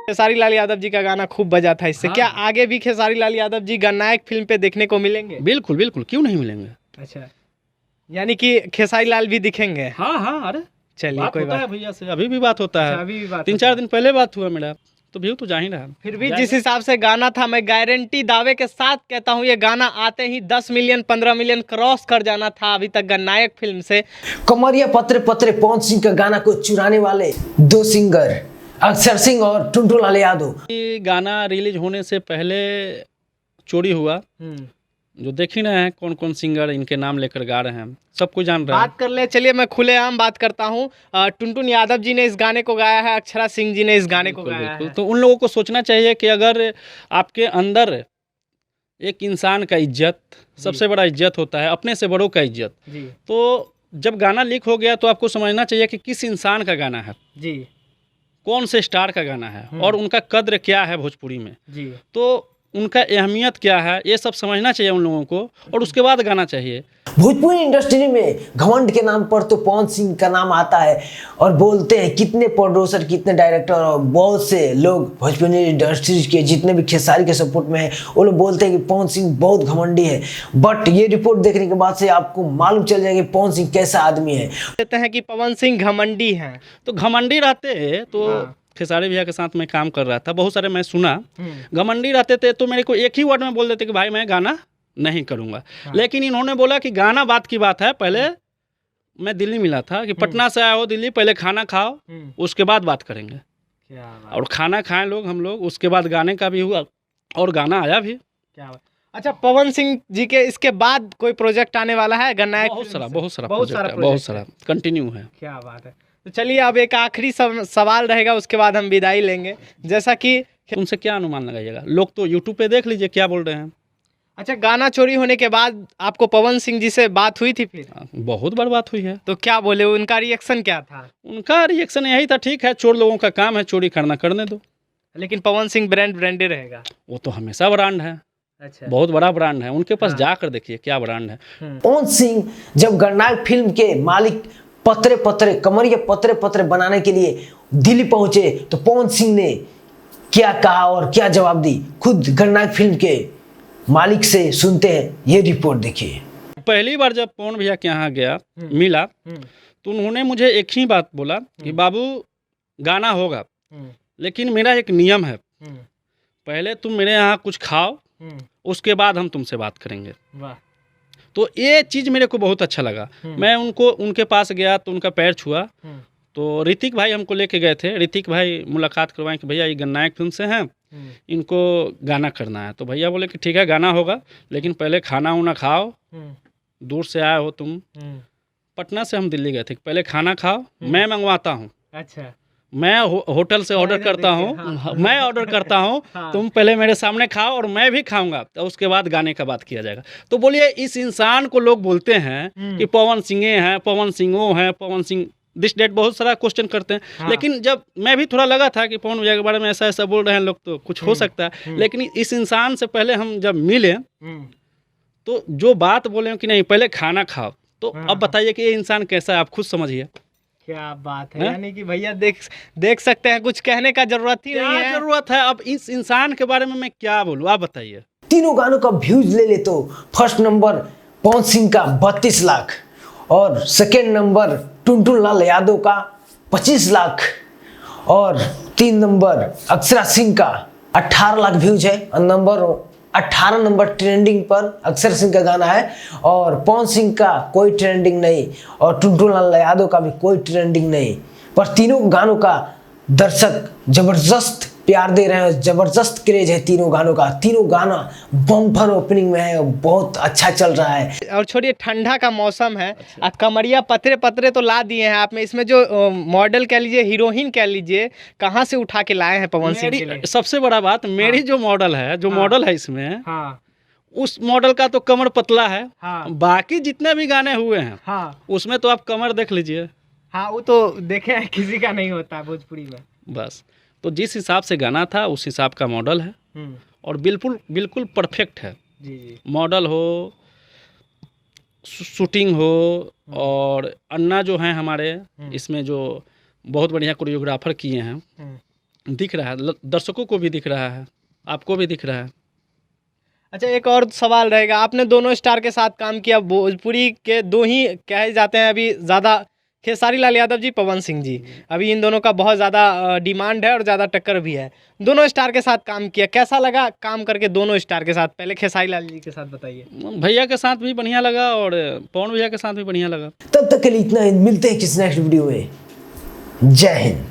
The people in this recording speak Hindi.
खेसारी लाल यादव जी का गाना खूब बजा था इससे। क्या आगे भी खेसारी लाल यादव जी गणनायक फिल्म पे देखने को मिलेंगे? बिल्कुल बिल्कुल, क्यों नहीं मिलेंगे। अच्छा, यानी कि खेसारी लाल भी दिखेंगे। हाँ हाँ, अरे चलिए कोई होता बात है भैया से, अभी भी बात होता अच्छा, है। अभी भी बात 3-4 दिन पहले बात हुआ मेरा, तो व्यू तो जा ही रहा। फिर भी जिस हिसाब से गाना था, मैं गारंटी दावे के साथ कहता हूँ ये गाना आते ही 10 मिलियन 15 मिलियन क्रॉस कर जाना था अभी तक गणनायक फिल्म से। कमरिया पत्रे पत्रे पवन सिंह का गाना को चुराने वाले दो सिंगर अक्षर सिंह और टुनटुन लाल यादव। ये गाना रिलीज होने से पहले चोरी हुआ, जो देख ही रहे हैं कौन कौन सिंगर इनके नाम लेकर गा रहे हैं, सब कुछ जान रहे हैं। बात कर ले, चलिए मैं खुलेआम बात करता हूँ। टुनटुन यादव जी ने इस गाने को गाया है, अक्षरा सिंह जी ने इस गाने को गाया है। तो उन लोगों को सोचना चाहिए कि अगर आपके अंदर एक इंसान का इज्जत, सबसे बड़ा इज्जत होता है अपने से बड़ों का इज्जत, जी तो जब गाना लीक हो गया तो आपको समझना चाहिए कि किस इंसान का गाना है, जी कौन से स्टार का गाना है और उनका कद्र क्या है भोजपुरी में, जी। तो उनका अहमियत क्या है, ये सब समझना चाहिए उन लोगों को और उसके बाद गाना चाहिए। भोजपुरी इंडस्ट्री में घमंड के नाम पर तो पवन सिंह का नाम आता है और बोलते हैं कितने प्रोड्यूसर, कितने डायरेक्टर और बहुत से लोग भोजपुरी इंडस्ट्री के जितने भी खेसारी के सपोर्ट में हैं, वो लोग बोलते हैं कि पवन सिंह बहुत घमंडी है। बट ये रिपोर्ट देखने के बाद से आपको मालूम चल जाएगा कि पवन सिंह कैसा आदमी है। कहते हैं कि पवन सिंह घमंडी हैं। तो घमंडी रहते तो खेसारी भैया के साथ मैं काम कर रहा था, बहुत सारे मैं सुना, घमंडी रहते थे तो मेरे को एक ही वर्ड में बोल देते कि भाई मैं गाना नहीं करूँगा। लेकिन इन्होंने बोला कि गाना बात की बात है, पहले मैं दिल्ली मिला था कि पटना से आया हो दिल्ली, पहले खाना खाओ उसके बाद बात करेंगे। क्या बात, और खाना खाएं लोग हम लोग, उसके बाद गाने का भी हुआ और गाना आया भी। क्या बात। अच्छा, पवन सिंह जी के इसके बाद कोई प्रोजेक्ट आने वाला है गणनायक? बहुत सारा कंटिन्यू है। क्या बात है। तो चलिए अब एक आखिरी सवाल रहेगा, उसके बाद हम विदाई लेंगे। जैसा कि उनसे क्या अनुमान लगाइएगा, लोग तो यूट्यूब पे देख लीजिए क्या बोल रहे हैं। अच्छा, गाना चोरी होने के बाद आपको पवन सिंह जी से बात हुई थी फिर? बहुत बार बात हुई है। तो क्या बोले, उनका रिएक्शन क्या था? उनका रिएक्शन यही था, ठीक है चोर लोगों का काम है, चोरी करना करने दो। लेकिन पवन सिंह ब्रांडेड रहेगा। वो तो हमेशा ब्रांड है। अच्छा, बहुत बड़ा ब्रांड है, उनके पास जाकर देखिए क्या ब्रांड है। पवन सिंह जब गणनायक फिल्म के मालिक पत्रे पत्रे कमरिया पत्रे पत्रे बनाने के लिए दिल्ली पहुंचे तो पवन सिंह ने क्या कहा और क्या जवाब दी, खुद गणनायक फिल्म के मालिक से सुनते हैं, ये रिपोर्ट देखिए। पहली बार जब पवन भैया के यहाँ गया मिला तो उन्होंने मुझे एक ही बात बोला कि बाबू गाना होगा, लेकिन मेरा एक नियम है, पहले तुम मेरे यहाँ कुछ खाओ उसके बाद हम तुमसे बात करेंगे। वाह। तो ये चीज़ मेरे को बहुत अच्छा लगा। मैं उनके पास गया तो उनका पैर छुआ, तो ऋतिक भाई हमको लेके गए थे, ऋतिक भाई मुलाकात करवाएं कि भैया ये गणनायक फिल्म से हैं, इनको गाना करना है। तो भैया बोले कि ठीक है गाना होगा, लेकिन पहले खाना वाना खाओ, दूर से आए हो तुम, पटना से हम दिल्ली गए थे, पहले खाना खाओ, मैं मंगवाता हूँ। अच्छा, मैं होटल से ऑर्डर करता हूँ, मैं ऑर्डर करता हूँ, तुम पहले मेरे सामने खाओ और मैं भी खाऊंगा, तो उसके बाद गाने का बात किया जाएगा। तो बोलिए इस इंसान को लोग बोलते हैं कि पवन सिंह हैं, पवन सिंह वो हैं, पवन सिंह दिस डेट, बहुत सारा क्वेश्चन करते हैं। लेकिन जब मैं भी थोड़ा लगा था कि पवन भैया के बारे में ऐसा ऐसा बोल रहे हैं लोग, तो कुछ हो सकता है, लेकिन इस इंसान से पहले हम जब मिले तो जो बात बोले कि नहीं पहले खाना खाओ, तो अब बताइए कि ये इंसान कैसा है, आप खुद समझिए। क्या बात है। यानी कि भैया देख सकते हैं, कुछ कहने का जरूरत ही नहीं है। जरूरत है, अब इस इंसान के बारे में मैं क्या बोलूं, आप बताइए। तीनों गानों का व्यूज ले ले तो फर्स्ट नंबर पवन सिंह का 32 लाख और सेकेंड नंबर टुनटुन लाल यादव का 25 लाख और 3 नंबर अक्षरा सिंह का 18 लाख व्यूज है। नंबर 18 नंबर ट्रेंडिंग पर अक्षर सिंह का गाना है और पवन सिंह का कोई ट्रेंडिंग नहीं और टुनटुन लाल यादव का भी कोई ट्रेंडिंग नहीं, पर तीनों गानों का दर्शक जबरदस्त प्यार दे रहे हैं, जबरदस्त क्रेज है तीनों गानों का। तीनों गाना बम्पर ओपनिंग में है और बहुत अच्छा चल रहा है। और छोड़िए, ठंडा का मौसम है, आप कमरिया पत्रे पत्रे तो ला दिए हैं आपने, इसमें जो मॉडल कह लीजिए, हीरोइन कह लीजिए, कहाँ से उठा के लाए हैं पवन सिंह के लिए? सबसे बड़ा बात, मेरी जो मॉडल है, मॉडल है इसमें, उस मॉडल का तो कमर पतला है। बाकी जितने भी गाने हुए हैं उसमें तो आप कमर देख लीजिए। हाँ, वो तो देखे हैं, किसी का नहीं होता भोजपुरी में। बस, तो जिस हिसाब से गाना था उस हिसाब का मॉडल है और बिल्कुल परफेक्ट है। जी। मॉडल हो, शूटिंग हो, और अन्ना जो हैं हमारे इसमें जो बहुत बढ़िया कोरियोग्राफर किए हैं, दिख रहा है, दर्शकों को भी दिख रहा है, आपको भी दिख रहा है। अच्छा, एक और सवाल रहेगा, आपने दोनों स्टार के साथ काम किया, भोजपुरी के दो ही कहे जाते हैं अभी ज़्यादा, खेसारी लाल यादव जी, पवन सिंह जी, अभी इन दोनों का बहुत ज़्यादा डिमांड है और ज़्यादा टक्कर भी है। दोनों स्टार के साथ काम किया, कैसा लगा काम करके दोनों स्टार के साथ? पहले खेसारी लाल जी के साथ बताइए। भैया के साथ भी बढ़िया लगा और पवन भैया के साथ भी बढ़िया लगा। तब तक के लिए इतना ही, मिलते हैं किसी नेक्स्ट वीडियो में। जय हिंद।